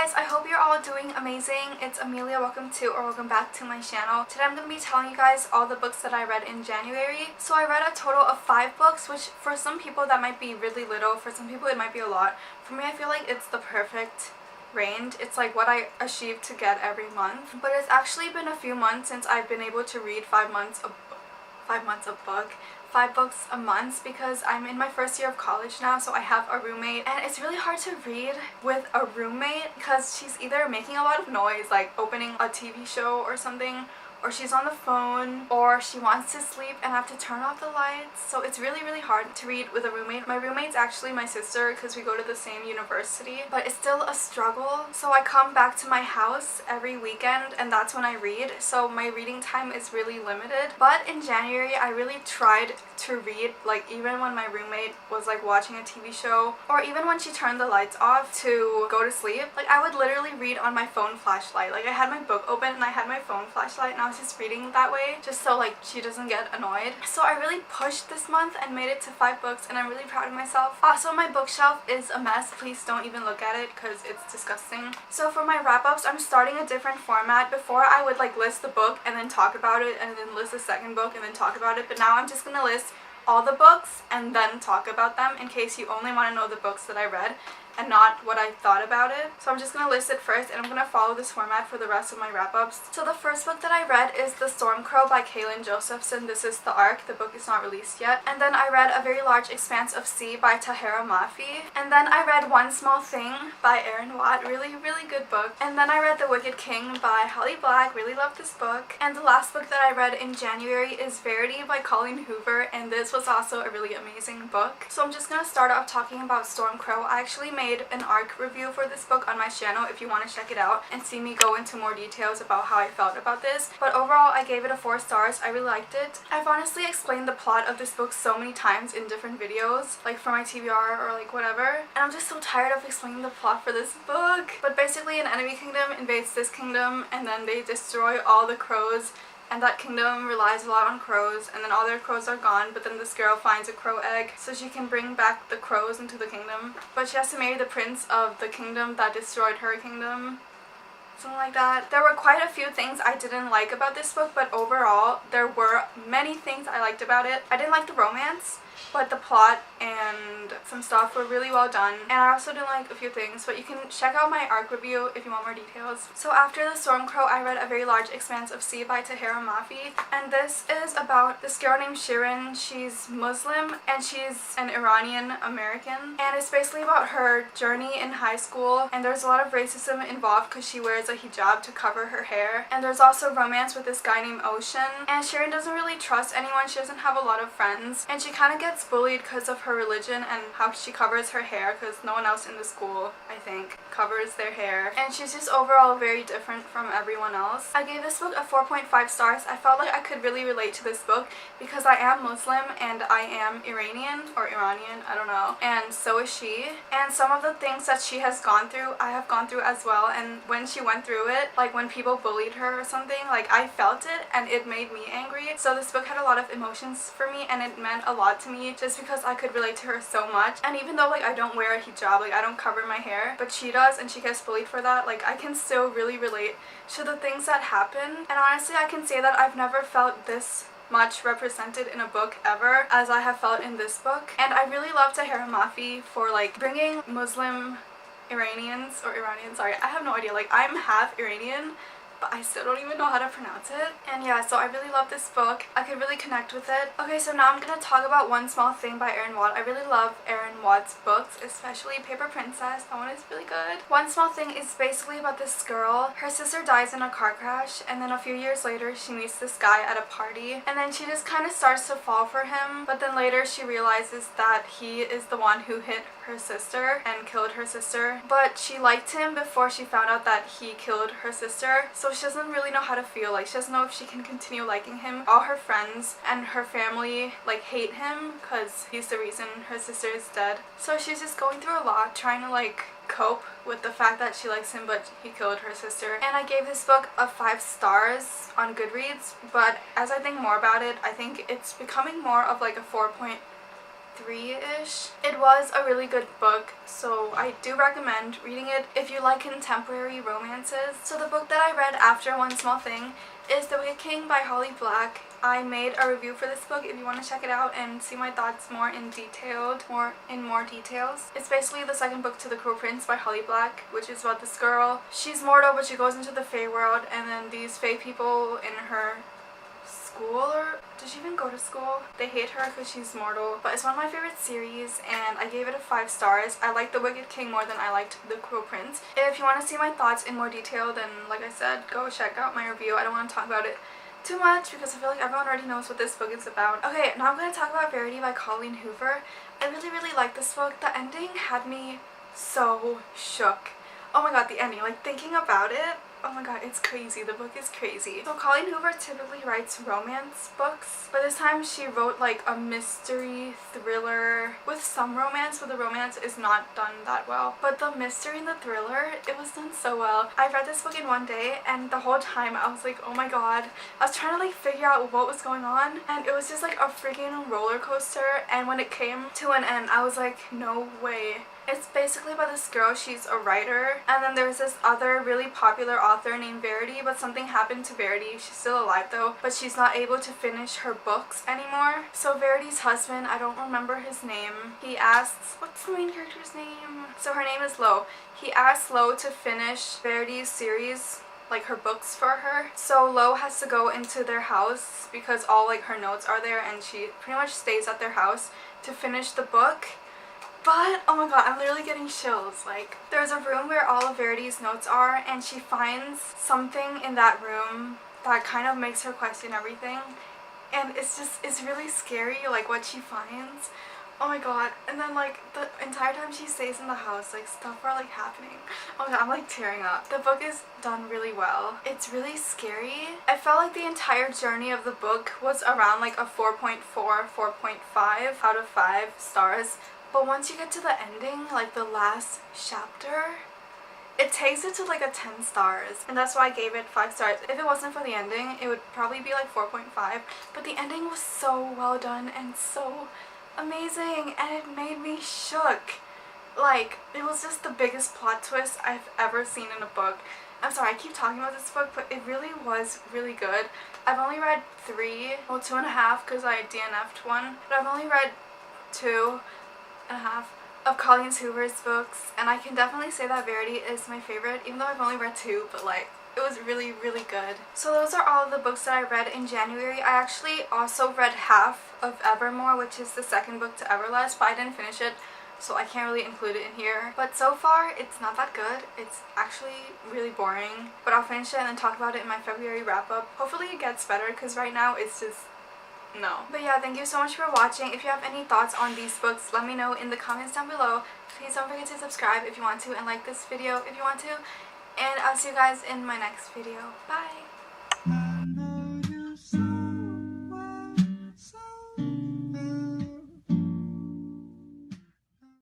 guys, I hope you're all doing amazing. It's Amelia. Welcome back to my channel. Today I'm going to be telling you guys all the books that I read in January. So I read a total of 5 books, which for some people that might be really little, for some people it might be a lot. For me, I feel like it's the perfect range. It's like what I achieve to get every month. But it's actually been a few months since I've been able to read 5 books a month because I'm in my first year of college now, so I have a roommate, and it's really hard to read with a roommate because she's either making a lot of noise, like opening a TV show or something, or she's on the phone, or she wants to sleep and I have to turn off the lights. So it's really hard to read with a roommate. My roommate's actually my sister because we go to the same university, but it's still a struggle. So I come back to my house every weekend and that's when I read, so my reading time is really limited. But in January I really tried to read, like even when my roommate was like watching a TV show, or even when she turned the lights off to go to sleep, like I would literally read on my phone flashlight. Like I had my book open and I had my phone flashlight and I was just reading that way just so like she doesn't get annoyed. So I really pushed this month and made it to 5 books, and I'm really proud of myself. Also, my bookshelf is a mess. Please don't even look at it because it's disgusting. So for my wrap-ups, I'm starting a different format. Before I would like list the book and then talk about it and then list the second book and then talk about it, but now I'm just gonna list all the books and then talk about them in case you only want to know the books that I read and not what I thought about it. So I'm just going to list it first, and I'm going to follow this format for the rest of my wrap-ups. So the first book that I read is The Storm Crow by Kaylin Josephson. This is the ARC. The book is not released yet. And then I read A Very Large Expanse of Sea by Tahera Mafi. And then I read One Small Thing by Erin Watt. Really good book. And then I read The Wicked King by Holly Black. Really love this book. And the last book that I read in January is Verity by Colleen Hoover, and this was also a really amazing book. So I'm just going to start off talking about Storm Crow. I actually made an ARC review for this book on my channel if you want to check it out and see me go into more details about how I felt about this. But overall, I gave it a 4 stars. I really liked it. I've honestly explained the plot of this book so many times in different videos, like for my TBR or like whatever, and I'm just so tired of explaining the plot for this book. But basically, an enemy kingdom invades this kingdom and then they destroy all the crows, and that kingdom relies a lot on crows, and then all their crows are gone, but then this girl finds a crow egg so she can bring back the crows into the kingdom. But she has to marry the prince of the kingdom that destroyed her kingdom. Something like that. There were quite a few things I didn't like about this book, but overall there were many things I liked about it. I didn't like the romance, but the plot and some stuff were really well done, and I also didn't like a few things, but you can check out my ARC review if you want more details. So after The Storm Crow, I read A Very Large Expanse of Sea by Tahera Mafi, and this is about this girl named Shirin. She's Muslim and she's an Iranian American, and it's basically about her journey in high school, and there's a lot of racism involved because she wears a hijab to cover her hair, and there's also romance with this guy named Ocean, and Shirin doesn't really trust anyone. She doesn't have a lot of friends, and she kind of gets bullied because of her religion and how she covers her hair, because no one else in the school, I think, covers their hair, and she's just overall very different from everyone else. I gave this book a 4.5 stars. I felt like I could really relate to this book because I am Muslim and I am Iranian, or Iranian, I don't know, and so is she, and some of the things that she has gone through, I have gone through as well. And when she went through it, like when people bullied her or something, like I felt it and it made me angry. So this book had a lot of emotions for me, and it meant a lot to me just because I could relate to her so much. And even though like I don't wear a hijab, like I don't cover my hair, but she does and she gets bullied for that, like I can still really relate to the things that happen. And honestly, I can say that I've never felt this much represented in a book ever as I have felt in this book. And I really love Tahera Mafi for like bringing Muslim Iranians, or Iranian, sorry, I have no idea, like I'm half Iranian, but I still don't even know how to pronounce it. And yeah, so I really love this book. I could really connect with it. Okay, so now I'm gonna talk about One Small Thing by Erin Watt. I really love Erin Watt's books, especially Paper Princess. That one is really good. One Small Thing is basically about this girl. Her sister dies in a car crash, and then a few years later she meets this guy at a party, and then she just kind of starts to fall for him, but then later she realizes that he is the one who hit her sister and killed her sister. But she liked him before she found out that he killed her sister, so she doesn't really know how to feel. Like she doesn't know if she can continue liking him. All her friends and her family like hate him because he's the reason her sister is dead. So she's just going through a lot trying to like cope with the fact that she likes him but he killed her sister. And I gave this book a 5 stars on Goodreads, but as I think more about it, I think it's becoming more of like a 4.5 3-ish. It was a really good book, so I do recommend reading it if you like contemporary romances. So the book that I read after One Small Thing is The Wicked King by Holly Black. I made a review for this book if you want to check it out and see my thoughts more in more details. It's basically the second book to The Cruel Prince by Holly Black, which is about this girl. She's mortal, but she goes into the Fae world, and then these Fae people in her school, or does she even go to school? They hate her because she's mortal. But it's one of my favorite series, and I gave it a 5 stars. I liked The Wicked King more than I liked The Cruel Prince. If you want to see my thoughts in more detail, then like I said, go check out my review. I don't want to talk about it too much because I feel like everyone already knows what this book is about. Okay, now I'm going to talk about Verity by Colleen Hoover. I really like this book. The ending had me so shook. Oh my god, the ending, like thinking about it, oh my god, it's crazy. The book is crazy. So Colleen Hoover typically writes romance books, but this time she wrote like a mystery thriller with some romance, but the romance is not done that well. But the mystery and the thriller, it was done so well. I read this book in one day, and the whole time I was like, oh my god. I was trying to like figure out what was going on, and it was just like a freaking roller coaster, and when it came to an end, I was like, no way. It's basically about this girl. She's a writer, and then there's this other really popular author named Verity, but something happened to Verity. She's still alive though, but she's not able to finish her books anymore. So Verity's husband, I don't remember his name, he asks, what's the main character's name? So her name is Lo. He asks Lo to finish Verity's series, like her books for her. So Lo has to go into their house because all like her notes are there, and she pretty much stays at their house to finish the book. But, oh my god, I'm literally getting chills. Like, there's a room where all of Verity's notes are, and she finds something in that room that kind of makes her question everything. And it's really scary, like, what she finds. Oh my god. And then, like, the entire time she stays in the house, like, stuff are, like, happening. Oh my god, I'm, like, tearing up. The book is done really well. It's really scary. I felt like the entire journey of the book was around, like, a 4.4, 4.5 out of 5 stars. But once you get to the ending, like the last chapter, it takes it to like a 10 stars. And that's why I gave it 5 stars. If it wasn't for the ending, it would probably be like 4.5. But the ending was so well done and so amazing, and it made me shook. Like, it was just the biggest plot twist I've ever seen in a book. I'm sorry, I keep talking about this book, but it really was really good. I've only read 3, well 2.5 because I DNF'd one, but I've only read 2.5 of Colleen Hoover's books, and I can definitely say that Verity is my favorite, even though I've only read 2, but like, it was really good. So those are all of the books that I read in January. I actually also read half of Evermore, which is the second book to Everlast, but I didn't finish it, so I can't really include it in here. But so far, it's not that good. It's actually really boring, but I'll finish it and then talk about it in my February wrap-up. Hopefully it gets better, because right now it's just no. But yeah, thank you so much for watching. If you have any thoughts on these books, let me know in the comments down below. Please don't forget to subscribe if you want to, and like this video if you want to. And I'll see you guys in my next video. Bye!